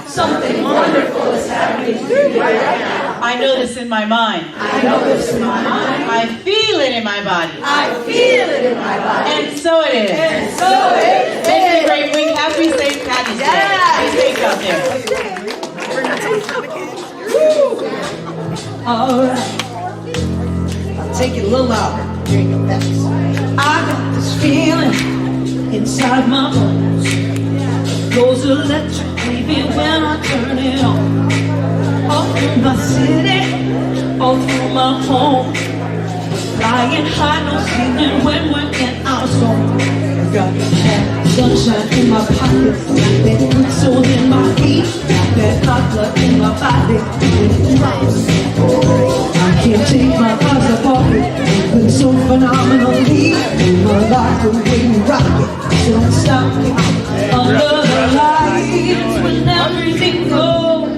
Something wonderful is happening to you right now. I know this in my mind. I know this in my mind. I feel it in my body. I feel it in my body. And so it is. And so it is. Make it a great week. Happy St. Patty's Day. Yeah. Be safe out there. All right. I'll take it a little louder. I got this feeling inside my bones. Goes electric wavy when I turn it on. All through my city, all through my home. Flying high, no ceiling when we're in our zone. Got that sunshine in my pocket, that good soul in my feet, that hot blood in my body. I can't take my eyes off it. It's so phenomenally. I like the way you rock it. Don't stop it. Under the lights when everything goes.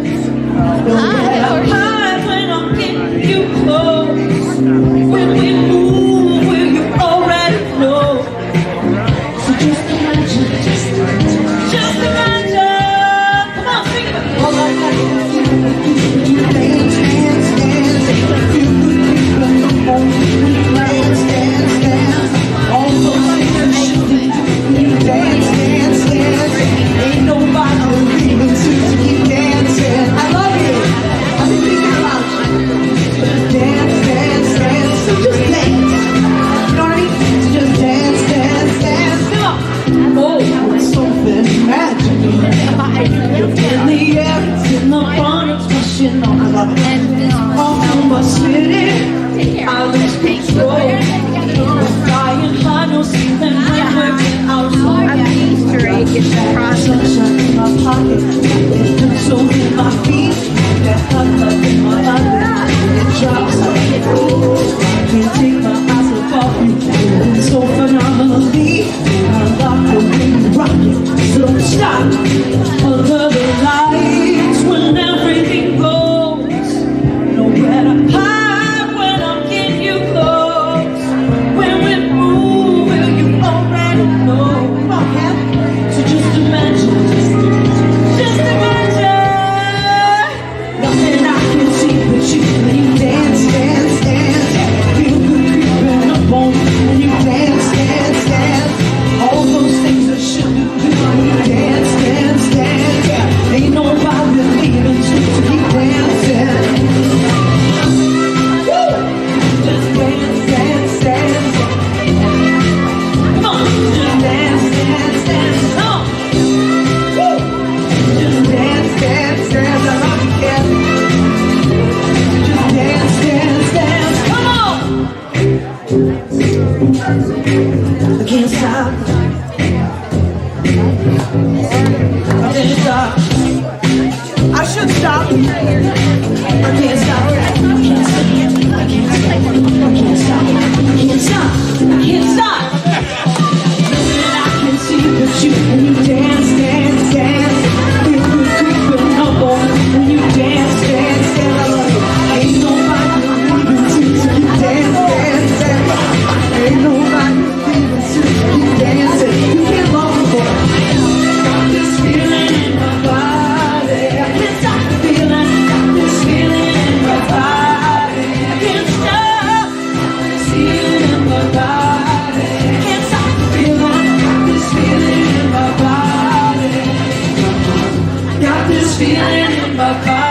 Don't let up high when I'm getting you close. When we move, well, you already know. So just imagine, just imagine. Come on, sing it. All I got to do is you dance, dance, dance. You dance, dance, dance. All those things you dance, dance, dance. Ain't nobody leaving to keep dancing. I love you. I've been thinking about you. Dance, dance, dance. So just dance. You know what I mean? So just dance, dance, dance. Come on. Oh, it's something magical. You're in the air, it's in the fun, it's rushing on. I love it. All through my city, I lose control. Flying high, no ceiling when we're in our zone. Sunshine in my pocket, good soul in my feet, that hot love in my body. It drops like it rolls. I can't take my eyes off you. It's so phenomenally. I like the way you rock it. So don't stop. Under the lights when everything goes. Nowhere to hide when I'm getting you close. When we move, well, you already know. Come on, Cap. So just imagine. Just imagine. Nothing I can see but you when you dance, dance, dance. Feel good creeping up on you when you dance, dance, dance. All those things that should do when you dance, dance, dance. Ain't nobody leaving to keep dancing. Woo! Just dance, dance, dance. Come on, just dance, dance, dance. Come on. Woo! Just dance, dance, dance. I love you, Cat. Just dance, dance, dance. Come on. I can't stop. I can't stop. I should stop. I can't stop. I can't stop. I can't stop. I can't stop. I can't stop. I can't stop. Nothing I can see but you when you dance, dance, dance. Feel good creeping up on when you dance, dance, dance. I love you. Ain't nobody leaving to keep dance, dance, dance. Ain't nobody leaving to keep dancing. You can't love me, boy. Got this feeling in my body. I can't stop the feeling. Got this feeling in my body. I can't stop this feeling in my body. I can't stop the feeling. Got this feeling in my body. Got this feeling in my body.